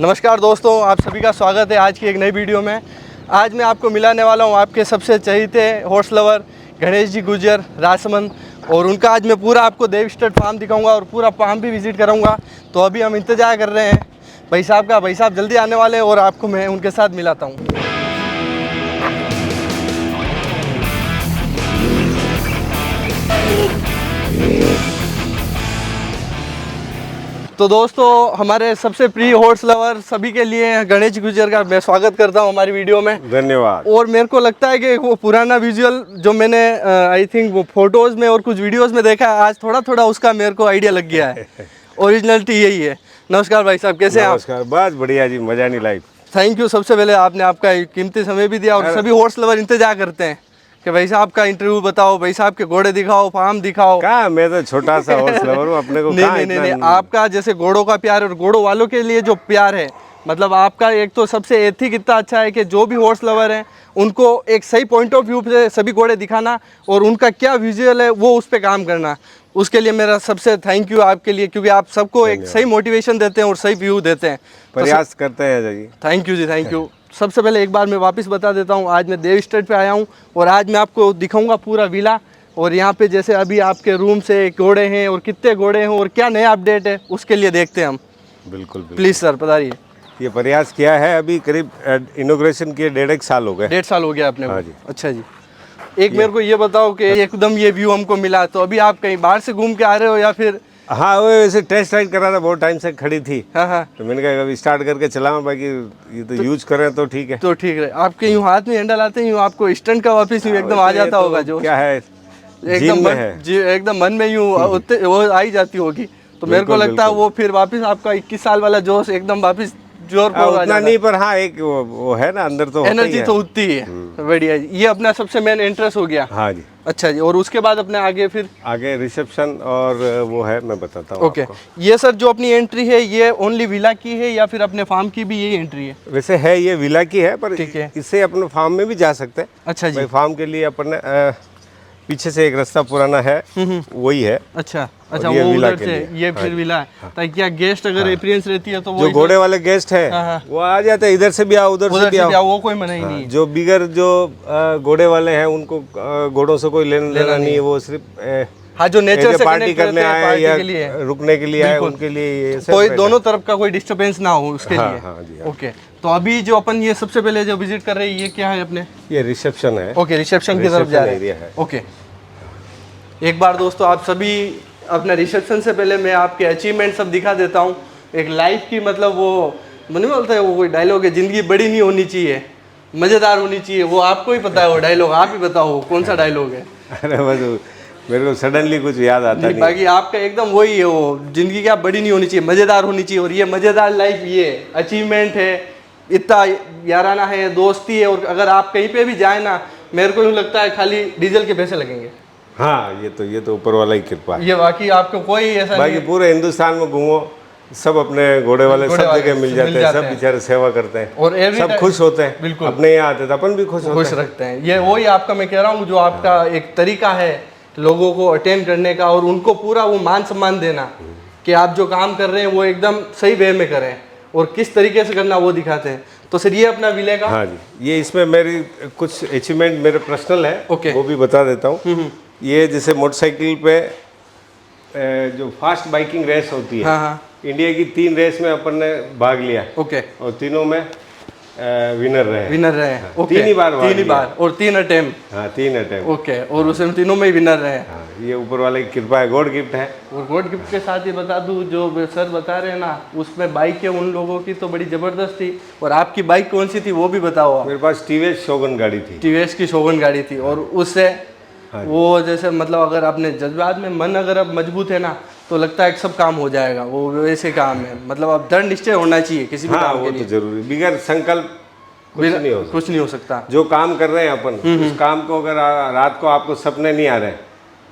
नमस्कार दोस्तों, आप सभी का स्वागत है आज की एक नई वीडियो में। आज मैं आपको मिलाने वाला हूं आपके सबसे चहेते हॉर्स लवर गणेश जी गुर्जर राजसमंद, और उनका आज मैं पूरा आपको देव स्टड फार्म दिखाऊंगा और पूरा फार्म भी विजिट कराऊंगा। तो अभी हम इंतजार कर रहे हैं भाई साहब का। भाई साहब जल्दी आने वाले हैं और आपको मैं उनके साथ मिलाता हूँ। तो दोस्तों, हमारे सबसे प्रिय हॉर्स लवर सभी के लिए गणेश गुर्जर का मैं स्वागत करता हूं हमारी वीडियो में। धन्यवाद। और मेरे को लगता है कि वो पुराना विजुअल जो मैंने आई थिंक वो फोटोज में और कुछ वीडियोस में देखा है, आज थोड़ा थोड़ा उसका मेरे को आइडिया लग गया है। ओरिजिनलिटी यही है। नमस्कार भाई साहब, कैसे हैं आप? नमस्कार, बस बढ़िया जी, मजा नहीं लाइफ। Thank you. सबसे पहले आपने आपका कीमती समय भी दिया, और सभी हॉर्स लवर इंतजार करते हैं कि भाई साहब का इंटरव्यू बताओ, भाई साहब के घोड़े दिखाओ, फार्म दिखाओ। कहाँ, मैं तो छोटा सा हॉर्स लवर हूँ, अपने को नहीं, आपका जैसे घोड़ों का प्यार और घोड़ों वालों के लिए जो प्यार है, मतलब आपका एक तो सबसे एथिक इतना अच्छा है कि जो भी हॉर्स लवर हैं उनको एक सही पॉइंट ऑफ व्यू से सभी घोड़े दिखाना और उनका क्या विजुअल है वो उस पर काम करना। उसके लिए मेरा सबसे थैंक यू आपके लिए, क्योंकि आप सबको एक सही मोटिवेशन देते हैं और सही व्यू देते हैं। प्रयास करते हैं जी। थैंक यू जी, थैंक यू। सबसे पहले एक बार मैं वापस बता देता हूँ, आज मैं देव स्टेट पे आया हूँ और आज मैं आपको दिखाऊंगा पूरा विला। और यहाँ पे जैसे अभी आपके रूम से घोड़े हैं और कितने घोड़े हैं और क्या नया अपडेट है, उसके लिए देखते हैं हम। बिल्कुल। प्लीज़ सर बताइए। ये प्रयास किया है, अभी करीब इनॉग्रेशन किए 1.5 साल हो गए। 1.5 साल हो गया अपने हाँ को। जी। अच्छा जी। एक मेरे को ये बताओ कि एकदम ये व्यू हमको मिला, तो अभी आप कहीं बाहर से घूम के आ रहे हो या फिर? हाँ, वो वैसे टेस्ट राइड कर रहा था, बहुत टाइम से खड़ी थी। हाँ। तो मैंने कहा अभी स्टार्ट करके चलाऊं, बाकी ये तो यूज करें तो ठीक है। तो ठीक है। आपके यूँ हाथ में हैंडल आते हैं, यूँ आपको स्टंट का वापस यूँ एकदम आ जाता होगा जो क्या है, एकदम में है जी, एकदम मन में यूँ वो आई जाती होगी। तो मेरे को लगता है वो फिर वापस आपका 21 साल वाला जोश एकदम वापस जोर उतना नहीं, पर हाँ एक वो है ना अंदर, तो एनर्जी तो उतनी ही है। बढ़िया जी, ये अपना सबसे मेन इंटरेस्ट हो गया। हाँ जी। अच्छा जी, और उसके बाद अपने आगे फिर आगे रिसेप्शन और वो है, मैं बताता हूँ ओके। आपको। ये सर जो अपनी एंट्री है, ये ओनली विला की है या फिर अपने फार्म की भी यही एंट्री है? वैसे है ये विला की है, पर ठीक है। इससे अपने फार्म में भी जा सकते हैं। अच्छा जी। भाई फार्म के लिए अपन पीछे से एक रास्ता पुराना है, वही है। अच्छा, ये वो विला उधर के से लिए। ये फिर विला है। ताकि क्या गेस्ट अगर एक्सपीरियंस रहती है तो वो जो घोड़े वाले गेस्ट है वो आ जाते हैं, इधर से भी आओ, उधर से भी आओ, वो कोई मना ही नहीं है। जो बिगर जो घोड़े वाले हैं उनको घोड़ों से कोई लेना देना नहीं है, वो सिर्फ हाँ, जो नेचर से पार्टी कनेक्ट करने करते हैं, आए पार्टी या के लिए, रुकने के लिए आए, उनके लिए ये सब कोई रहेगा। दोनों तरफ का कोई डिस्टरबेंस ना हो उसके लिए। हाँ जी। ओके। तो अभी जो अपन ये सबसे पहले जो विजिट कर रहे हैं, ये क्या है अपने? ये रिसेप्शन है। ओके, रिसेप्शन की तरफ जा रहे एरिया हैं। है। ओके। एक बार दोस्तों आप सभी अपने रिसेप्शन से पहले मैं आपके अचीवमेंट सब दिखा देता हूँ। एक लाइफ की, मतलब वो नहीं बोलता है, वो कोई डायलॉग है, ज़िंदगी बड़ी नहीं होनी चाहिए, मज़ेदार होनी चाहिए। वो आपको ही पता है वो डायलॉग, आप ही बताओ कौन सा डायलॉग है। अरे बस मेरे को सडनली कुछ याद आता नहीं। बाकी आपका एकदम वही है, वो ज़िंदगी क्या बड़ी नहीं होनी चाहिए, मज़ेदार होनी चाहिए। और ये मज़ेदार लाइफ, ये अचीवमेंट है, इतना याराना है, दोस्ती है। और अगर आप कहीं पे भी जाए ना, मेरे को यूँ लगता है खाली डीजल के पैसे लगेंगे। हाँ, ये तो ऊपर वाला ही कृपा है। ये बाकी आपको कोई ऐसा बाकी पूरे हिंदुस्तान में घूमो, सब अपने घोड़े वाले सब जगह मिल जाते हैं, सब बेचारे सेवा करते हैं और सब खुश होते हैं। बिल्कुल। अपने यहाँ आते हैं, अपन भी खुश रखते हैं। ये वही आपका मैं कह रहा हूँ, जो आपका एक तरीका है लोगों को अटेंड करने का और उनको पूरा वो मान सम्मान देना कि आप जो काम कर रहे हैं वो एकदम सही वे में करें और किस तरीके से करना वो दिखाते हैं। तो सर ये अपना विले का। हाँ जी, ये इसमें मेरी कुछ अचीवमेंट मेरे पर्सनल है, वो भी बता देता हूँ। ये जैसे मोटरसाइकिल पे जो फास्ट बाइकिंग रेस होती है, हाँ। इंडिया की 3 रेस में अपन ने भाग लिया। ओके। और तीनों में विनर रहे। हाँ, ओके। 3 ही बार और 3 अटेम्प्ट। हाँ, 3 अटेम्प्ट। ओके। और उसमें तीनों में ही विनर रहे। हाँ, ये ऊपर वाले की कृपा है, गॉड गिफ्ट है। और गॉड गिफ्ट के साथ ये बता दूं, जो सर बता रहे हैं ना, उसमें बाइक है उन लोगों की तो बड़ी जबरदस्त थी। और आपकी बाइक कौन सी थी वो भी बताओ आप। मेरे पास टीवीएस शोगन गाड़ी थी। टीवीएस की शोगन गाड़ी थी। और उससे वो जैसे मतलब अगर आपने जज्बात में मन अगर अब मजबूत है ना, तो लगता है कि सब काम हो जाएगा। वो वैसे काम है, मतलब अब दृढ़ निश्चय होना चाहिए किसी भी काम के लिए। तो जरूरी, बिगर संकल्प कुछ नहीं हो सकता। जो काम कर रहे हैं अपन, उस काम को अगर रात को आपको सपने नहीं आ रहे,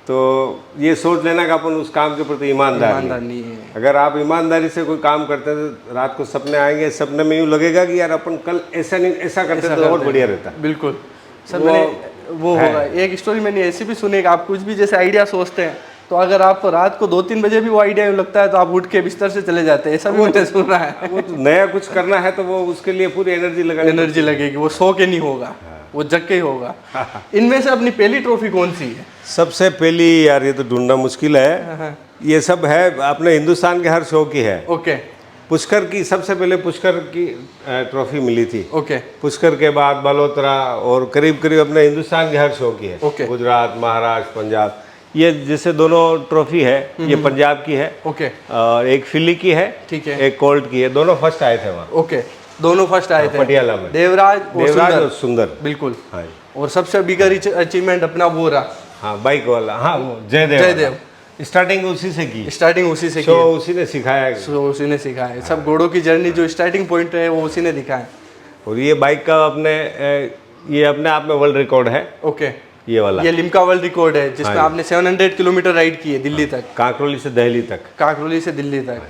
तो ये सोच लेना कि अपन उस काम के प्रति ईमानदार नहीं है। अगर आप ईमानदारी से कोई काम करते हैं तो रात को सपने आएंगे, सपने में यूँ लगेगा कि यार अपन कल ऐसा करते तो और बढ़िया रहता। बिल्कुल सर, वो होगा। एक स्टोरी मैंने ऐसी भी सुनी कि आप कुछ भी जैसे आइडिया सोचते हैं तो तो अगर आपको रात को 2-3 बजे भी वो आइडिया लगता है तो आप उठ के बिस्तर से चले जाते हैं, ऐसा भी मैंने सुना है। वो तो नया कुछ करना है तो वो उसके लिए पूरी एनर्जी लगेगी, वो सो के नहीं होगा, वो जग के ही होगा। इनमें से अपनी पहली ट्रॉफी कौन सी है? सबसे पहली यार ये तो ढूंढना मुश्किल है, ये सब है अपने हिंदुस्तान के हर शो की है। ओके। पुष्कर की, सबसे पहले पुष्कर की ट्रॉफी मिली थी। ओके। पुष्कर के बाद बलोत्रा और करीब करीब अपने हिंदुस्तान के हर शो की है। ओके। गुजरात, महाराष्ट्र, पंजाब, ये जैसे दोनों ट्रॉफी है, ये पंजाब की है। ओके। और एक फिली की है, ठीक है, एक कोल्ट की है, दोनों फर्स्ट आए थे वहाँ। ओके, दोनों फर्स्ट आए थे पटियाला में, देवराज और सुंदर। बिल्कुल। हाँ, और सबसे बिगर अचीवमेंट अपना वो रहा, हाँ बाइक वाला, हाँ वो जयदेव। स्टार्टिंग उसी से की, स्टार्टिंग उसी से की, उसी ने सिखाया, उसी ने सिखाया। सब घोड़ों की जर्नी जो स्टार्टिंग पॉइंट है वो उसी ने दिखाया। और ये बाइक का ये अपने आप में वर्ल्ड रिकॉर्ड है। ओके। ये वाला, ये लिम्का वर्ल्ड रिकॉर्ड है जिसमें आपने 700 किलोमीटर राइड की है दिल्ली तक, काकरोली से दिल्ली तक। काकरोली से दिल्ली तक,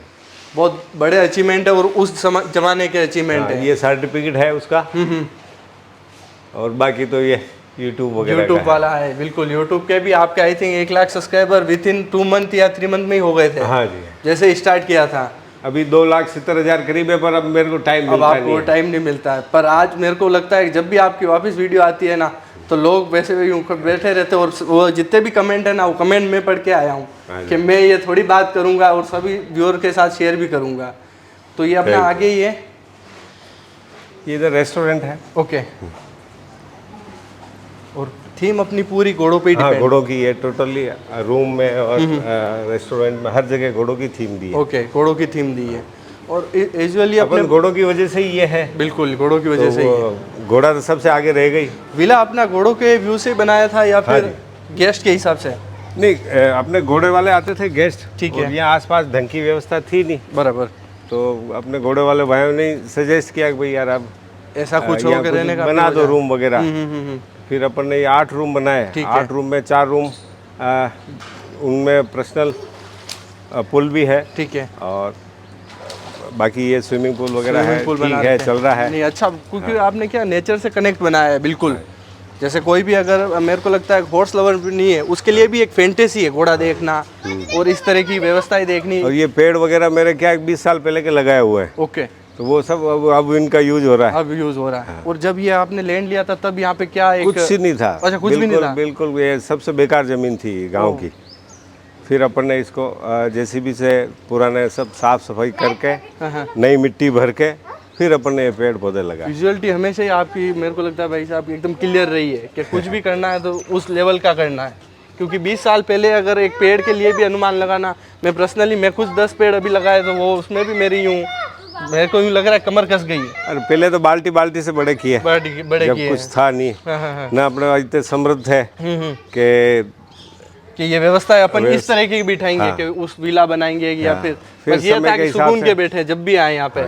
बहुत बड़े अचीवमेंट है और उस जमाने के अचीवमेंट है। ये सर्टिफिकेट है उसका। और बाकी तो ये यूट्यूब वगैरह यूट्यूब वाला है, बिल्कुल। यूट्यूब के भी आपके I think 1 lakh subscriber with in 2 month या 3 मंथ में ही हो गए थे। हाँ जी, जैसे स्टार्ट किया था। अभी 2,70,000 करीब है, पर अब मेरे को टाइम मिलता नहीं। अब आपको टाइम नहीं मिलता है, पर आज मेरे को लगता है जब भी आपकी वापस वीडियो आती है ना तो लोग वैसे भी बैठे रहते हैं और वो जितने भी कमेंट है ना वो कमेंट में पढ़ के आया हूँ कि मैं ये थोड़ी बात करूँगा और सभी व्यूअर के साथ शेयर भी करूँगा। तो ये अपना आगे ही है, ये इधर रेस्टोरेंट है। ओके। और थीम अपनी पूरी घोड़ों पे ही डिपेंड। घोड़ों की है टोटली, रूम में और रेस्टोरेंट में हर जगह घोड़ों की थीम दी है। ओके, घोड़ों की थीम दी है और यूजुअली अपने घोड़ों की वजह से ही ये है। बिल्कुल, घोड़ों की वजह से ही। घोड़ा तो सबसे आगे रह गई। विला अपना घोड़ों के व्यू से बनाया था या फिर गेस्ट के हिसाब से? नहीं, अपने घोड़े वाले आते थे गेस्ट, ठीक है। यहाँ आसपास ढंग की व्यवस्था थी नहीं, बराबर। तो अपने घोड़े वाले भाइयों ने सजेस्ट किया कि भाई यार अब ऐसा कुछ हो के रहने का बना दो रूम वगैरह। फिर अपन ने ये 8 रूम बनाए। 8 रूम में 4 रूम उनमें पर्सनल पूल भी है। ठीक है। और बाकी ये स्विमिंग पूल वगैरह है, ठीक है, चल रहा है। नहीं, अच्छा, क्योंकि आपने क्या नेचर से कनेक्ट बनाया है। बिल्कुल, जैसे कोई भी अगर मेरे को लगता है हॉर्स लवर नहीं है उसके लिए भी एक फैंटेसी है घोड़ा देखना और इस तरह की व्यवस्थाएं देखनी। और ये पेड़ वगैरह मेरे क्या 20 साल पहले के लगाए हुए हैं। ओके। तो वो सब अब इनका यूज हो रहा है। अब यूज हो रहा है। और जब ये आपने लैंड लिया था तब यहाँ पे क्या एक कुछ ही नहीं था। अच्छा, कुछ भी नहीं था। बिल्कुल, ये सबसे बेकार जमीन थी गांव की। फिर अपन ने इसको जेसीबी से पुराने सब साफ सफाई करके नई मिट्टी भर के फिर अपन ने पेड़ पौधे लगाए। विजुअलिटी हमेशा ही आपकी, मेरे को लगता है भाई साहब, एकदम क्लियर रही है कि कुछ भी करना है तो उस लेवल का करना है। क्योंकि 20 साल पहले अगर एक पेड़ के लिए भी अनुमान लगाना, मैं पर्सनली मैं खुद 10 पेड़ अभी लगाए तो वो उसमें भी मेरी यूँ मेरे को यूँ लग रहा है कमर कस गई है। अरे पहले तो बाल्टी से बड़े किए, बड़े जब किए कुछ था नहीं। ना अपने इतने समृद्ध है कि ये व्यवस्था अपन इस तरह की बिठाएंगे कि उस विला बनाएंगे या फिर ये था कि सुकून के बैठे जब भी आए यहाँ पे।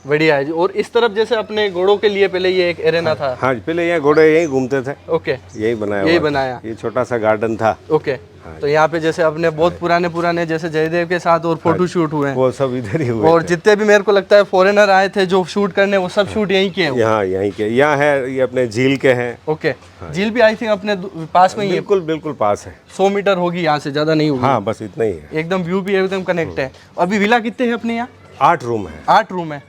बढ़िया है। और इस तरफ जैसे अपने घोड़ों के लिए पहले ये एक एरेना था। हाँ, पहले यहाँ घोड़े यही घूमते थे। ओके। यही बनाया, ये छोटा सा गार्डन था। ओके। तो यहाँ पे जैसे अपने बहुत पुराने जैसे जयदेव के साथ और फोटो शूट हुए, वो सब इधर ही हुए। और जितने भी मेरे को लगता है फॉरेनर आए थे जो शूट करने, वो सब शूट यहीं के हैं। यहाँ है, ये अपने झील के हैं। ओके। झील भी आई थिंक अपने पास में ही है। बिल्कुल पास है। 100 मीटर होगी यहाँ से, ज्यादा नहीं होगी। हाँ, बस इतना ही है। एकदम व्यू भी एकदम कनेक्ट है। अभी विला कितने हैं अपने यहाँ? 8 रूम है। 8 रूम है।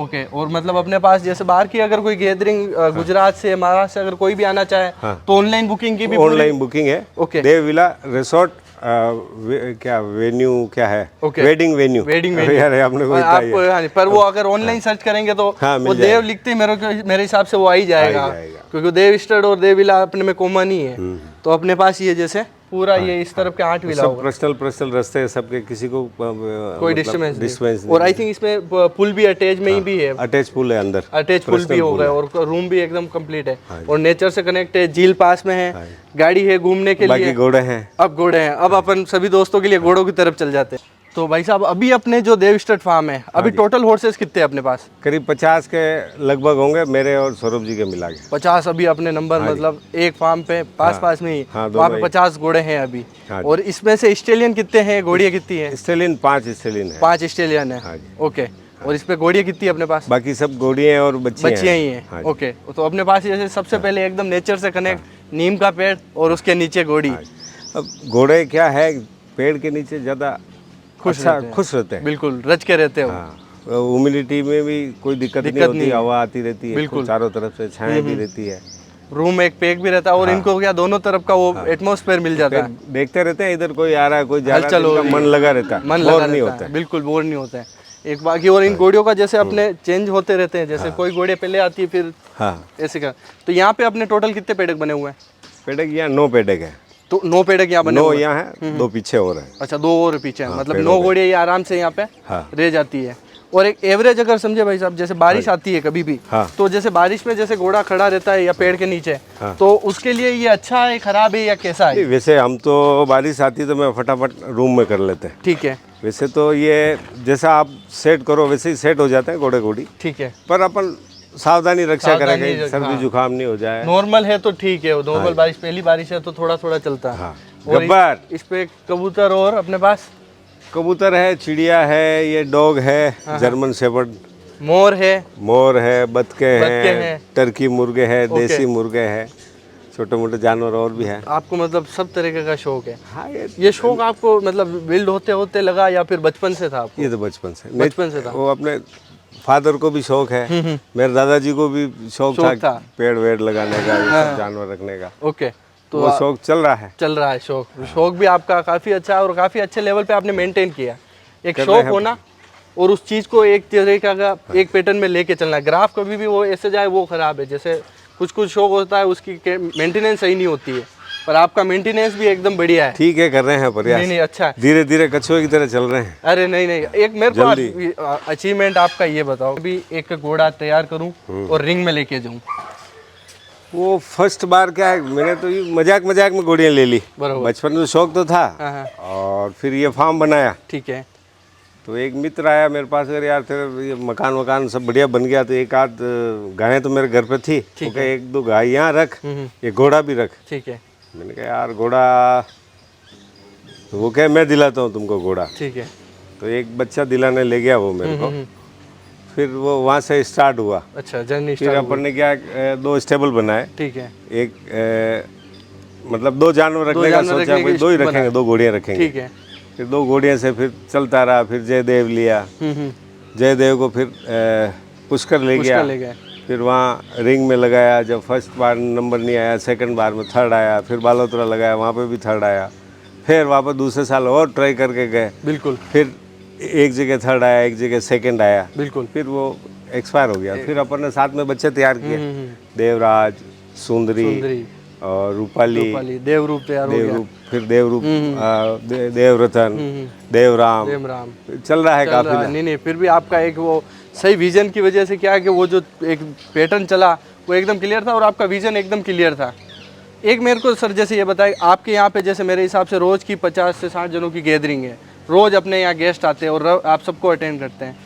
ओके। और मतलब अपने पास जैसे बाहर की अगर कोई गैदरिंग गुजरात से, महाराष्ट्र से अगर कोई भी आना चाहे तो ऑनलाइन बुकिंग की भी ऑनलाइन बुकिंग है। ओके। देव विला रिसोर्ट क्या वेन्यू क्या है? वेडिंग वेन्यू यार आपने कोई आप, पर वो अगर ऑनलाइन सर्च करेंगे तो वो देव लिखते मेरे हिसाब से वो आ ही जाएगा, क्योंकि देव स्टड और देव विला अपने में कॉमन ही है। तो अपने पास ये जैसे पूरा ये इस तरफ के 8 विला होगा। पर्सनल रास्ते सबके, किसी को कोई डिस्टर्बेंस। और आई थिंक इसमें पुल भी अटैच में ही भी है। अटैच पुल है अंदर, अटैच पुल भी हो गया और रूम भी एकदम कंप्लीट है और नेचर से कनेक्ट है। झील पास में है, गाड़ी है घूमने के लिए, बाकी घोड़े हैं। अब घोड़े हैं। अब अपन सभी दोस्तों के लिए घोड़ों की तरफ चल जाते हैं। तो भाई साहब अभी अपने जो देव स्टड फार्म है, अभी टोटल हॉर्सेस कितने हैं अपने पास? करीब 50 के लगभग होंगे, मेरे और सौरभ जी के मिला के 50 अभी अपने नंबर। मतलब एक फार्म पे पास में ही वहाँ पे 50 घोड़े हैं अभी। और इसमें से स्टेलियन कितने हैं, घोड़ियाँ कितनी है? स्टेलियन 5 स्टेलियन है। 5 स्टेलियन है। ओके। और इस पे घोड़ियाँ कितनी है अपने पास? बाकी सब घोड़ियाँ और बच्चियाँ ही हैं। ओके। तो अपने पास जैसे सबसे पहले एकदम नेचर से कनेक्ट, नीम का पेड़ और उसके नीचे घोड़ी। अब घोड़े क्या है, पेड़ के नीचे ज़्यादा खुश अच्छा रहते हैं। खुश रहते हैं। बिल्कुल रच के रहते हो। हाँ, ह्यूमिडिटी में भी कोई दिक्कत नहीं होती, हवा आती रहती है, बिल्कुल। चारों तरफ से छाया भी रहती है। रूम एक पैक भी रहता है और इनको क्या दोनों तरफ का वो एटमॉस्फेयर मिल जाता है। फिर देखते रहते हैं, इधर कोई आ रहा है, कोई जा रहा है, हलचल हो इनका रही मन है। लगा रहता है, मन बोर लगा नहीं रहता होता है, है। बिल्कुल बोर नहीं होता है। एक बाकी और इन घोड़ियों का जैसे अपने चेंज होते रहते हैं, जैसे कोई घोड़े पहले आती है फिर हाँ, ऐसे का। तो यहाँ पे अपने टोटल कितने पेडक बने हुए हैं? पेडक यहाँ 9 पेडक है। तो 9 पेडक यहाँ बने 9 हुए हैं। यहाँ है, 2 पीछे और है। अच्छा 2 और पीछे हैं, मतलब पेड़ों 9 पे। घोड़ियाँ ये आराम से यहाँ पे हाँ। रह जाती है। और एक एवरेज अगर समझे भाई साहब, जैसे बारिश आती है कभी भी, हाँ। तो जैसे बारिश में जैसे घोड़ा खड़ा रहता है या पेड़ के नीचे, तो उसके लिए ये अच्छा है, खराब है या कैसा है? नहीं, वैसे हम तो बारिश आती तो मैं फटाफट रूम में कर लेते हैं। ठीक है, वैसे तो ये जैसा आप सेट करो वैसे ही सेट हो जाते हैं घोड़े घोड़ी, ठीक है। पर अपन सावधानी रक्षा करें, सावधानी कहीं सर्दी जुकाम नहीं हो जाए। नॉर्मल है तो ठीक है, नॉर्मल बारिश, पहली बारिश है तो थोड़ा थोड़ा चलता है। हाँ, और गब्बर इस पे कबूतर और अपने पास कबूतर है, चिड़िया है, ये डॉग है, जर्मन शेफर्ड, मोर है, मोर है, बतखे बतखे हैं, हैं। टर्की मुर्गे हैं, देसी मुर्गे हैं, छोटे मोटे जानवर और भी हैं। आपको मतलब सब तरीके का शौक है। हाँ, ये शौक आपको मतलब बिल्ड होते होते लगा या फिर बचपन से था आपको? ये तो बचपन से बचपन से था। वो अपने फादर को भी शौक है, मेरे दादाजी को भी शौक था पेड़ वेड़ लगाने का, ये सब जानवर रखने का। ओके, तो वो शौक चल रहा है। चल रहा है शौक। शौक भी आपका काफ़ी अच्छा है और काफ़ी अच्छे लेवल पे आपने मेंटेन किया। एक शौक होना और उस चीज़ को एक तरीका का एक पैटर्न में लेके चलना। ग्राफ कभी भी वो ऐसे जाए वो ख़राब है। जैसे कुछ कुछ शौक होता है उसकी मेंटेनेंस सही नहीं होती है, पर आपका मेंटेनेंस भी एकदम बढ़िया है। ठीक है, कर रहे हैं प्रयास। नहीं अच्छा है। धीरे धीरे कछुए की तरह चल रहे हैं। अरे नहीं, एक मेरे को अचीवमेंट आपका ये बताओ, अभी एक घोड़ा तैयार करूं और रिंग में लेके जाऊं। वो फर्स्ट बार क्या है, मैंने तो ये मजाक मजाक में घोड़ियाँ ले ली। बचपन में शौक तो था, और फिर ये फार्म बनाया। ठीक है। तो एक मित्र आया मेरे पास, अगर यार तेरे ये मकान वकान सब बढ़िया बन गया तो एक आध गायें तो मेरे घर पे थी, तो क्या 1-2 गाय यहाँ रख, ये घोड़ा भी रख। ठीक है। मैंने कहा यार घोड़ा, तो वो क्या मैं दिलाता हूँ तुमको घोड़ा। ठीक है। तो एक बच्चा दिलाने ले गया वो मेरे को, फिर वो वहाँ से स्टार्ट हुआ। अच्छा, जर्नी फिर अपन ने क्या 2 स्टेबल बनाए। ठीक है। एक मतलब 2 जानवर रखने का सोचा, भाई 2 ही रखेंगे, 2 घोड़ियाँ रखेंगे। ठीक है। फिर 2 घोड़ियाँ से फिर चलता रहा। फिर जयदेव लिया, जयदेव को फिर पुष्कर ले गया। फिर वहाँ रिंग में लगाया। जब फर्स्ट बार नंबर नहीं आया, सेकंड बार में थर्ड आया। फिर बालोतरा लगाया, वहाँ पे भी थर्ड आया। फिर वापस दूसरे साल और ट्राई करके गए। बिल्कुल। फिर एक जगह थर्ड आया, एक जगह सेकंड आया। बिल्कुल। फिर वो एक्सपायर हो गया। फिर अपन ने साथ में बच्चे तैयार किए, देवराज, सुंदरी और रूपाली, देवरूप तैयार हो गया। फिर देवरूप, देवरतन, देवराम चल रहा है काफिला। नहीं, फिर भी आपका एक वो सही विजन की वजह से क्या है कि वो जो एक पैटर्न चला वो एकदम क्लियर था और आपका विजन एकदम क्लियर था। एक मेरे को सर जैसे ये बताए, आपके यहाँ पे जैसे मेरे हिसाब से रोज़ की 50 से 60 जनों की गैदरिंग है, रोज़ अपने यहाँ गेस्ट आते हैं और आप सबको अटेंड करते हैं।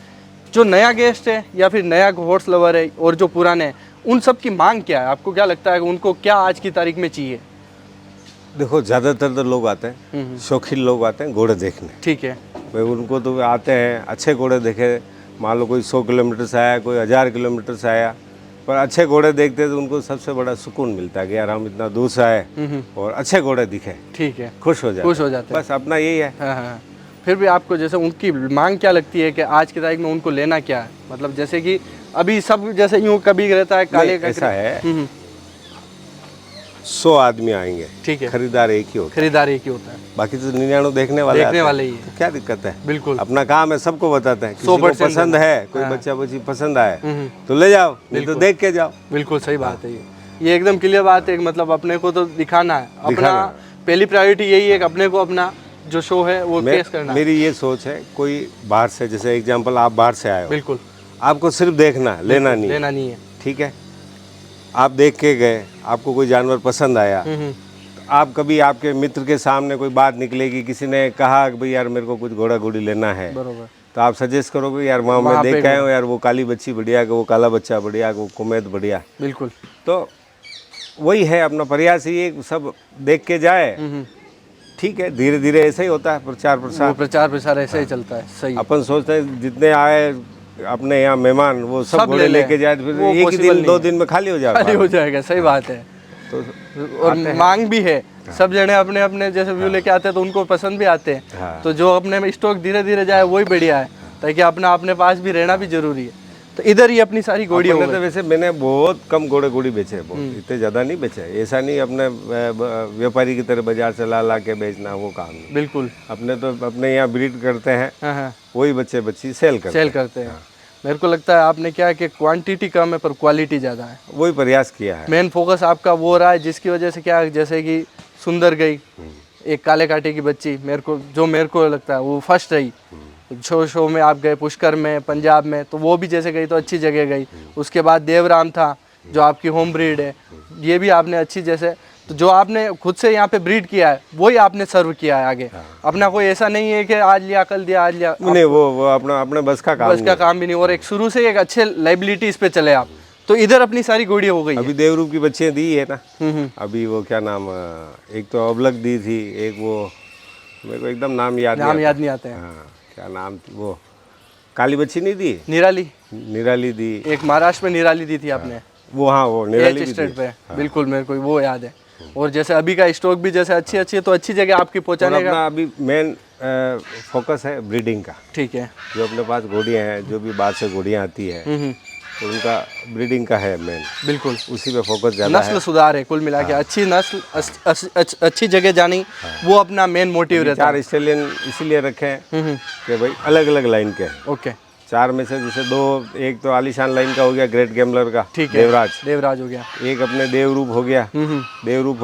जो नया गेस्ट है या फिर नया हॉर्स लवर है और जो पुराने हैं, उन सब की मांग क्या है? आपको क्या लगता है कि उनको क्या आज की तारीख में चाहिए? देखो, ज़्यादातर तो लोग आते हैं, शौकीन लोग आते हैं घोड़े देखने। ठीक है भाई, उनको तो आते हैं अच्छे घोड़े देखे। मान लो कोई 100 किलोमीटर से आया, कोई 1000 किलोमीटर से आया, पर अच्छे घोड़े देखते तो उनको सबसे बड़ा सुकून मिलता है कि यार हम इतना दूर से आए और अच्छे घोड़े दिखे। ठीक है, खुश हो जाते हैं। बस अपना यही है। हाँ। फिर भी आपको जैसे उनकी मांग क्या लगती है कि आज की तारीख में उनको लेना क्या है? मतलब जैसे कि अभी सब जैसे यूँ कभी रहता है काले का, ऐसा है 100 आदमी आएंगे, ठीक है, खरीदार एक ही होता है। खरीदार एक ही होता है, बाकी तो 99 देखने वाले ही है। तो क्या दिक्कत है? बिल्कुल, अपना काम है, सबको बताते हैं। किसी को पसंद है, कोई बच्चा बच्ची पसंद आए तो ले जाओ, नहीं तो देख के जाओ। बिल्कुल सही बात है। ये एकदम क्लियर बात है। मतलब अपने को तो दिखाना है, अपना पहली प्रायोरिटी यही है कि अपने को अपना जो शो है वो पेश करना। मेरी ये सोच है, कोई बाहर से, जैसे एग्जांपल आप बाहर से आए हो, बिल्कुल, आपको सिर्फ देखना, लेना नहीं है। ठीक है, आप देख के गए, आपको कोई जानवर पसंद आया, तो आप कभी आपके मित्र के सामने कोई बात निकलेगी, किसी ने कहा कि भाई यार मेरे को कुछ घोड़ा घोड़ी लेना है, बरोबर, तो आप सजेस्ट करोगे यार वहाँ मैं देख के आया हूँ यार, वो काली बच्ची बढ़िया, वो काला बच्चा बढ़िया, वो कुमैद बढ़िया। बिल्कुल, तो वही है अपना प्रयास, ये सब देख के जाए। ठीक है, धीरे धीरे ऐसा ही होता है, प्रचार प्रसार ऐसे ही चलता है। सही, अपन सोचते हैं जितने आए अपने यहाँ मेहमान वो सब घोड़े लेके जाए, फिर एक ही दिन 2 दिन में खाली हो जाएगा। सही बात है। तो और मांग भी है, सब जने अपने अपने जैसे व्यू लेके आते हैं तो उनको पसंद भी आते हैं। हाँ। तो जो अपने में स्टॉक धीरे धीरे जाए वही बढ़िया है, ताकि अपना अपने पास भी रहना भी जरूरी है। तो इधर ही अपनी सारी घोड़ी हो अपने गई। तो वैसे मैंने बहुत कम घोड़े घोड़ी बेचे हैं, बहुत इतने ज़्यादा नहीं बेचे हैं। ऐसा नहीं अपने व्यापारी की तरह बाजार से ला के बेचना, वो काम नहीं। बिल्कुल। अपने तो अपने यहाँ ब्रीड करते हैं, हाँ हाँ, वही बच्चे बच्ची सेल करते हैं। मेरे को लगता है आपने क्या है कि क्वांटिटी कम है पर क्वालिटी ज़्यादा है, वही प्रयास किया है। मेन फोकस आपका वो रहा है, जिसकी वजह से क्या है, जैसे कि सुंदर गई एक काले कांटे की बच्ची, मेरे को लगता है वो फर्स्ट रही। शो में आप गए, पुष्कर में, पंजाब में, तो वो भी जैसे गई तो अच्छी जगह गई। उसके बाद देवराम था जो आपकी होम ब्रीड है, ये भी आपने अच्छी जैसे, तो जो आपने खुद से यहाँ पे ब्रीड किया है वही आपने सर्व किया है आगे। अपना कोई ऐसा नहीं है कि आज लिया कल दिया, आज लिया नहीं, वो अपने बस का काम भी नहीं। और एक शुरू से एक अच्छे लाइबिलिटी इस पे चले आप, तो इधर अपनी सारी घोड़ी हो गई। अभी देवरूप की बच्चियाँ दी है ना। अभी वो क्या नाम, एक तो अबलक दी थी, एक वो मेरे को एकदम नाम याद नहीं आते हैं। हाँ, क्या नाम थी वो, काली बच्ची नहीं दी, निराली दी। एक महाराष्ट्र में निराली दी थी आपने, वो हाँ, वो निराली स्टेट पे। बिल्कुल, मेरे को वो याद है। और जैसे अभी का स्टॉक भी जैसे अच्छी है तो अच्छी जगह आपकी पहुंचाने का अभी मेन फोकस है ब्रीडिंग का। ठीक है। जो अपने पास घोड़ियाँ हैं, जो भी बाहर से घोड़ियाँ आती है, तो उनका ब्रीडिंग का है मेन। बिल्कुल, उसी पे फोकस ज़्यादा है। नस्ल सुधार है कुल मिला के। अच्छी नस्ल, अच्छी जगह जानी, वो अपना मेन मोटिव रहता है। 4 स्टेलियन इसीलिए रखे हैं कि भाई अलग अलग लाइन के हैं। ओके। 4 में से जैसे 2, एक तो आलीशान लाइन का हो गया ग्रेट गैम्बलर का, ठीक है, देवराज हो गया। एक अपने देवरूप हो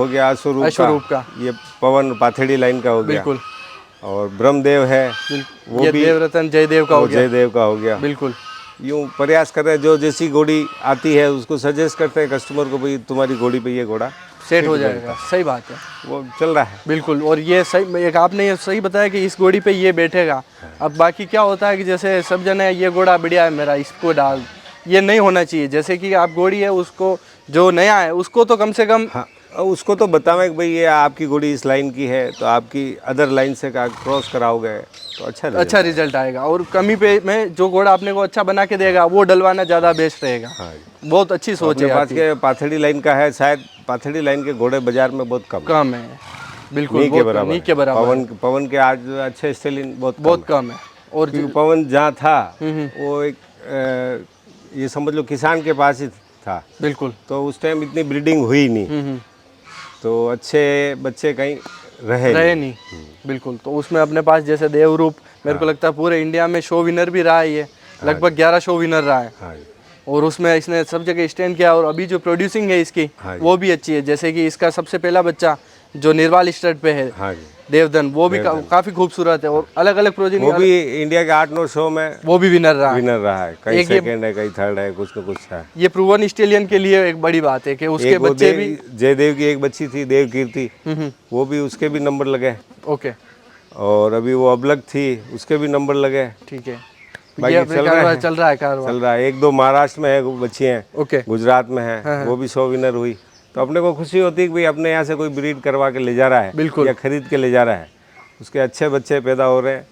गया, अश्वरूप का, ये पवन पाथेड़ी लाइन का हो गया। बिल्कुल। और ब्रह्मदेव है, वो भी देवरतन जयदेव का हो गया। बिल्कुल। यूँ प्रयास कर रहे हैं, जो जैसी घोड़ी आती है उसको सजेस्ट करते हैं कस्टमर को, भाई तुम्हारी घोड़ी पे ये घोड़ा सेट हो जाएगा। सही बात है, वो चल रहा है। बिल्कुल। और ये सही, एक आपने ये सही बताया कि इस घोड़ी पे ये बैठेगा। अब बाकी क्या होता है कि जैसे सब जने ये घोड़ा बढ़िया है मेरा, इसको डाल, ये नहीं होना चाहिए। जैसे कि आप घोड़ी है, उसको जो नया है उसको तो कम से कम उसको तो बतावें कि भाई ये आपकी घोड़ी इस लाइन की है, तो आपकी अदर लाइन से क्रॉस कराओगे तो अच्छा रिजल्ट आएगा। और कमी पे में जो घोड़ा आपने को अच्छा बना के देगा वो डलवाना ज़्यादा बेस्ट रहेगा। बहुत अच्छी सोच है। पास के पाथेड़ी लाइन का है, शायद पाथेड़ी लाइन के घोड़े बाजार में बहुत कम है। बिल्कुल, नहीं के बराबर। पवन के आज अच्छे स्टेलिन बहुत कम है। और पवन जहाँ था वो एक ये समझ लो किसान के पास ही था। बिल्कुल। तो उस टाइम इतनी ब्रीडिंग हुई नहीं, तो अच्छे बच्चे कहीं रहे नहीं। बिल्कुल। तो उसमें अपने पास जैसे देवरूप, मेरे को लगता है पूरे इंडिया में शो विनर भी रहा है ये, लगभग 11 शो विनर रहा है। और उसमें इसने सब जगह स्टैंड किया। और अभी जो प्रोड्यूसिंग है इसकी वो भी अच्छी है। जैसे कि इसका सबसे पहला बच्चा जो निर्वाल स्टेट पे है, देवधन, वो भी काफी खूबसूरत है। और अलग अलग प्रोजेक्ट, वो भी इंडिया के 8-9 शो में वो भी विनर रहा है। कई सेकंड है, कई थर्ड है, कुछ न कुछ है। ये प्रूवन ऑस्ट्रेलियन के लिए एक बड़ी बात है कि उसके बच्चे भी, जयदेव की एक बच्ची थी देव कीर्ति, वो भी, उसके भी नंबर लगे। ओके। और अभी वो अबलक थी, उसके भी नंबर लगे। ठीक है। बाकी चल रहा है। 1-2 महाराष्ट्र में है बच्चियाँ, ओके, गुजरात में है, वो भी शो विनर हुई। तो अपने को खुशी होती है कि भाई अपने यहाँ से कोई ब्रीड करवा के ले जा रहा है, बिल्कुल, या खरीद के ले जा रहा है, उसके अच्छे बच्चे पैदा हो रहे हैं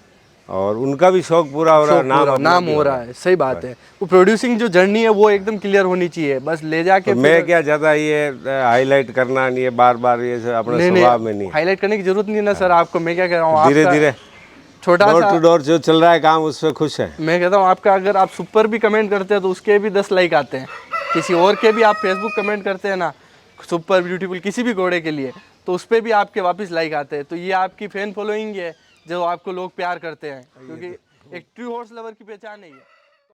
और उनका भी शौक पूरा हो रहा है, नाम हो रहा है। सही बात है। वो प्रोड्यूसिंग जो जर्नी है वो एकदम क्लियर होनी चाहिए, बस ले जाके। तो मैं क्या चाहता ये हाईलाइट करना नहीं है बार ये अपने स्वभाव में नहीं, हाईलाइट करने की जरूरत नहीं है ना सर आपको। मैं क्या कह रहा हूँ, धीरे छोटा डोर टू डोर जो चल रहा है काम, उससे खुश है। मैं कहता हूँ आपका, अगर आप सुपर भी कमेंट करते हैं तो उसके भी 10 लाइक आते हैं। किसी और के भी आप फेसबुक कमेंट करते हैं ना, सुपर ब्यूटीफुल किसी भी घोड़े के लिए, तो उस पर भी आपके वापस लाइक आते हैं। तो ये आपकी फैन फॉलोइंग है जो आपको लोग प्यार करते हैं, क्योंकि एक ट्रू हॉर्स लवर की पहचान है ये।